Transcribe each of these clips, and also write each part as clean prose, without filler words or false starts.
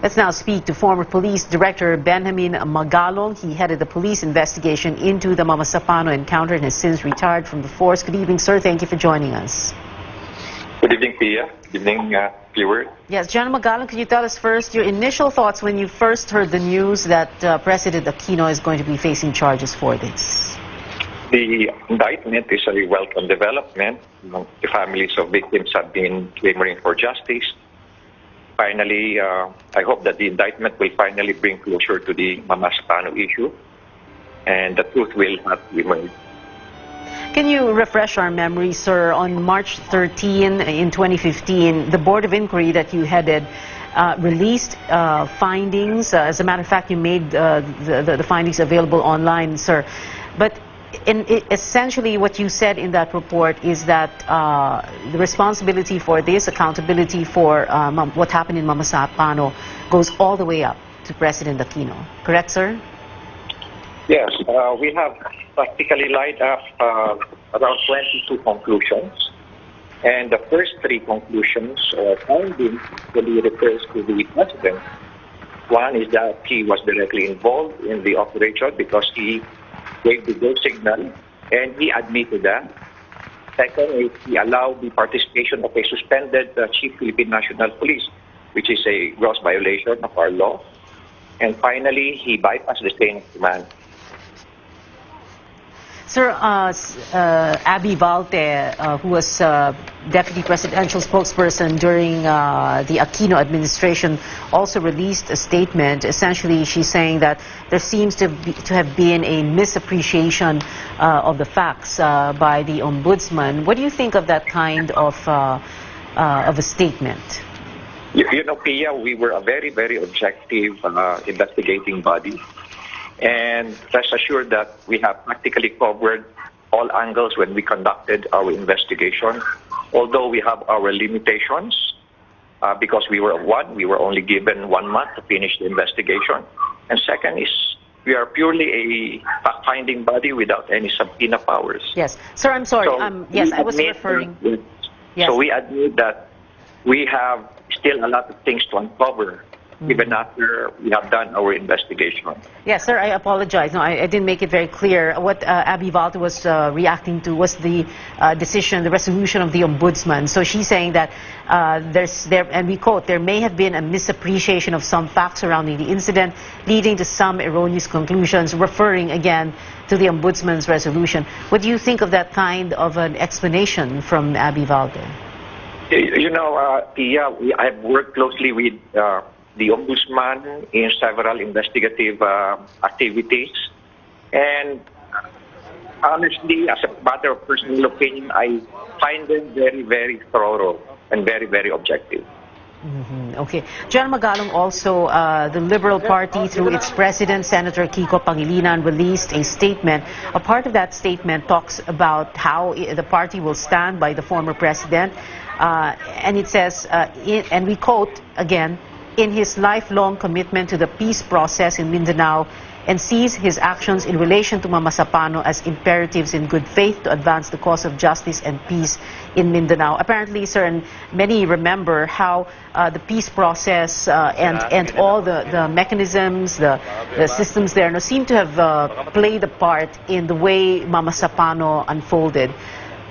Let's now speak to former police director Benjamin Magalong. He headed the police investigation into the Mama Sapano encounter and has since retired from the force. Good evening, sir. Thank you for joining us. Good evening, Pia. Good evening, viewers. Yes, General Magalong, could you tell us first your initial thoughts when you first heard the news that President Aquino is going to be facing charges for this? The indictment is a welcome development. The families of victims have been clamoring for justice. Finally, I hope that the indictment will finally bring closure to the Mama Sapano issue and the truth will have emerged. Can you refresh our memory, sir? On March 13 in 2015, the Board of Inquiry that you headed released findings. As a matter of fact, you made the findings available online, sir. But essentially what you said in that report is that the responsibility for this, accountability for what happened in Mama Sapano goes all the way up to President Aquino. Correct, sir? Yes, we have practically lined up around 22 conclusions. And the first three conclusions findings really refers to the president. One is that he was directly involved in the operation because he gave the go signal, and he admitted that. Second is he allowed the participation of a suspended Chief Philippine National Police, which is a gross violation of our law. And finally, he bypassed the chain of command. Sir, Abby Valte, who was Deputy Presidential Spokesperson during the Aquino administration, also released a statement. Essentially, she's saying that there seems to have been a misappreciation of the facts by the Ombudsman. What do you think of that kind of a statement? You know, Pia, we were a very, very objective investigating body. And rest assured that we have practically covered all angles when we conducted our investigation. Although we have our limitations, because we were only given 1 month to finish the investigation. And second is, we are purely a fact-finding body without any subpoena powers. Yes. Sir, I'm sorry. Yes, I was referring. Yes. So we admit that we have still a lot of things to uncover, even after we have done our investigation. Yes, sir, I apologize. No, I didn't make it very clear. What Abby Valte was reacting to was the decision, the resolution of the Ombudsman. So she's saying that and we quote, there may have been a misappreciation of some facts surrounding the incident, leading to some erroneous conclusions, referring again to the Ombudsman's resolution. What do you think of that kind of an explanation from Abby Valte? You know, Pia, I've worked closely with the Ombudsman in several investigative activities. And honestly, as a matter of personal opinion, I find them very, very thorough and very, very objective. Okay. General Magalong, also, the Liberal Party, through its president, Senator Kiko Pangilinan, released a statement. A part of that statement talks about how the party will stand by the former president. And it says, and we quote again, in his lifelong commitment to the peace process in Mindanao, and sees his actions in relation to Mama Sapano as imperatives in good faith to advance the cause of justice and peace in Mindanao. Apparently, sir, and many remember how the peace process and all the mechanisms, the systems there seem to have played a part in the way Mama Sapano unfolded.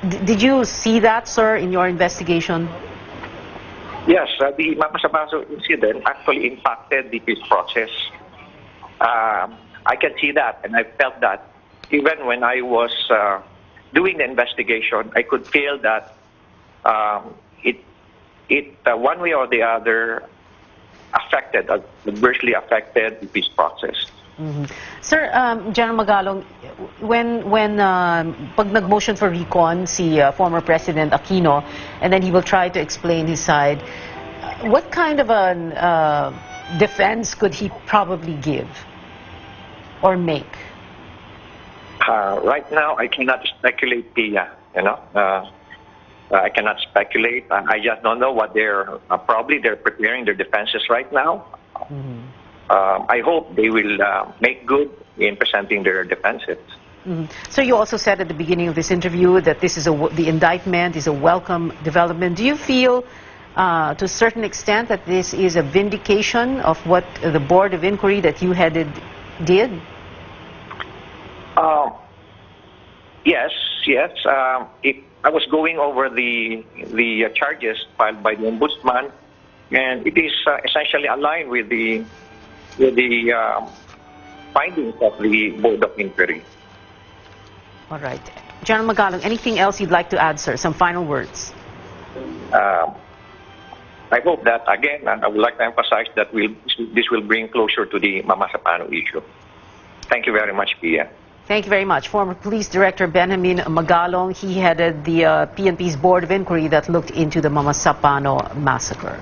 Did you see that, sir, in your investigation? Yes, the Mama Sapano incident actually impacted the peace process. I can see that, and I felt that even when I was doing the investigation, I could feel that it one way or the other adversely affected the peace process. Sir, General Magalong, when pag nag-motion for recon si former President Aquino, and then he will try to explain his side, what kind of a defense could he probably give or make? Right now, I cannot speculate, Pia. I cannot speculate. I just don't know what probably they're preparing their defenses right now. I hope they will make good in presenting their defenses. So you also said at the beginning of this interview that this is the indictment is a welcome development. Do you feel to a certain extent that this is a vindication of what the Board of Inquiry that you headed did? Yes. I was going over the charges filed by the Ombudsman, and it is essentially aligned with the findings of the Board of Inquiry. All right. General Magalong, anything else you'd like to add, sir? Some final words. I hope that, again, and I would like to emphasize that this will bring closure to the Mama Sapano issue. Thank you very much, Pia. Thank you very much. Former Police Director Benjamin Magalong, he headed the PNP's Board of Inquiry that looked into the Mama Sapano massacre.